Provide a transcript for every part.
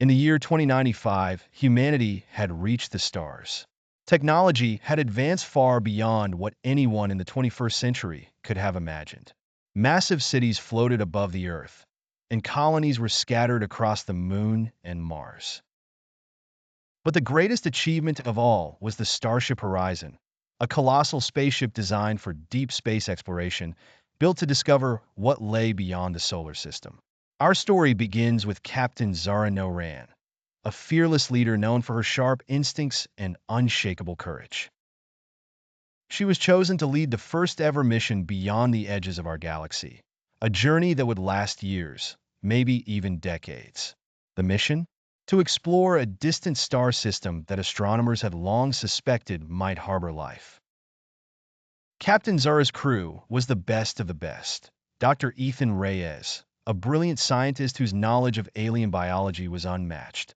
In the year 2095, humanity had reached the stars. Technology had advanced far beyond what anyone in the 21st century could have imagined. Massive cities floated above the Earth, and colonies were scattered across the Moon and Mars. But the greatest achievement of all was the Starship Horizon, a colossal spaceship designed for deep space exploration, built to discover what lay beyond the solar system. Our story begins with Captain Zara Noran, a fearless leader known for her sharp instincts and unshakable courage. She was chosen to lead the first ever mission beyond the edges of our galaxy, a journey that would last years, maybe even decades. The mission? To explore a distant star system that astronomers had long suspected might harbor life. Captain Zara's crew was the best of the best. Dr. Ethan Reyes, a brilliant scientist whose knowledge of alien biology was unmatched.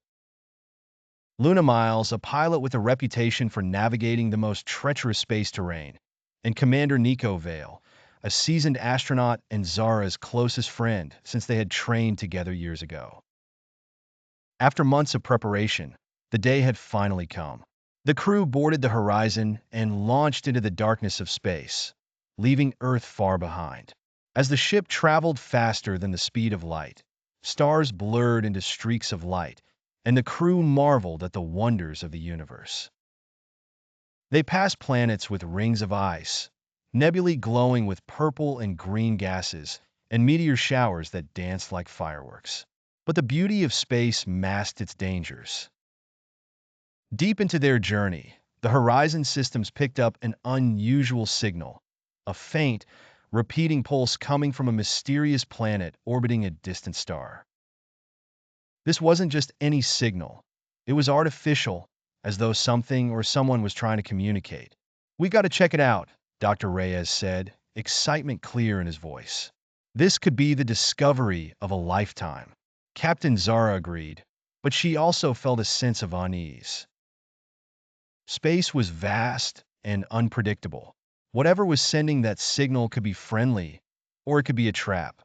Luna Miles, a pilot with a reputation for navigating the most treacherous space terrain, and Commander Nico Vale, a seasoned astronaut and Zara's closest friend since they had trained together years ago. After months of preparation, the day had finally come. The crew boarded the Horizon and launched into the darkness of space, leaving Earth far behind. As the ship traveled faster than the speed of light, stars blurred into streaks of light, and the crew marveled at the wonders of the universe. They passed planets with rings of ice, nebulae glowing with purple and green gases, and meteor showers that danced like fireworks. But the beauty of space masked its dangers. Deep into their journey, the Horizon systems picked up an unusual signal, a faint, repeating pulse coming from a mysterious planet orbiting a distant star. This wasn't just any signal. It was artificial, as though something or someone was trying to communicate. "We got to check it out," Dr. Reyes said, excitement clear in his voice. "This could be the discovery of a lifetime." Captain Zara agreed, but she also felt a sense of unease. Space was vast and unpredictable. Whatever was sending that signal could be friendly, or it could be a trap.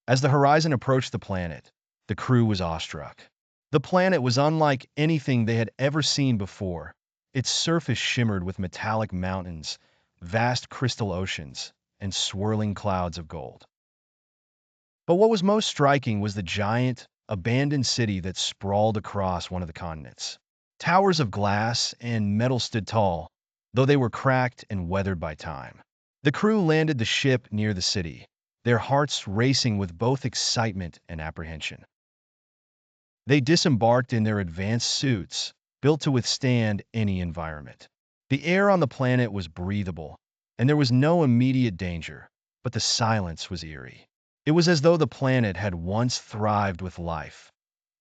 As the Horizon approached the planet, the crew was awestruck. The planet was unlike anything they had ever seen before. Its surface shimmered with metallic mountains, vast crystal oceans, and swirling clouds of gold. But what was most striking was the giant, abandoned city that sprawled across one of the continents. Towers of glass and metal stood tall, though they were cracked and weathered by time. The crew landed the ship near the city, their hearts racing with both excitement and apprehension. They disembarked in their advanced suits, built to withstand any environment. The air on the planet was breathable, and there was no immediate danger, but the silence was eerie. It was as though the planet had once thrived with life,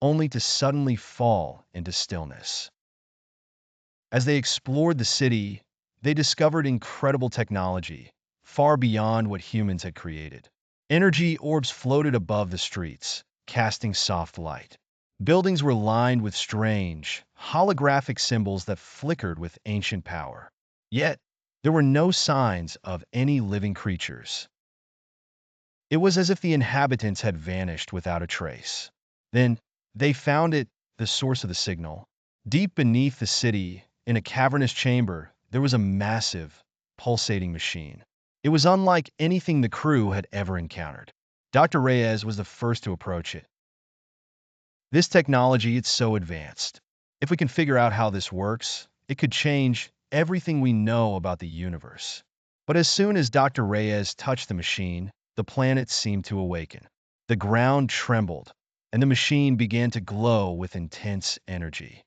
only to suddenly fall into stillness. As they explored the city, they discovered incredible technology, far beyond what humans had created. Energy orbs floated above the streets, casting soft light. Buildings were lined with strange, holographic symbols that flickered with ancient power. Yet, there were no signs of any living creatures. It was as if the inhabitants had vanished without a trace. Then, they found it, the source of the signal. Deep beneath the city, in a cavernous chamber, there was a massive, pulsating machine. It was unlike anything the crew had ever encountered. Dr. Reyes was the first to approach it. "This technology, it's so advanced. If we can figure out how this works, it could change everything we know about the universe." But as soon as Dr. Reyes touched the machine, the planet seemed to awaken. The ground trembled, and the machine began to glow with intense energy.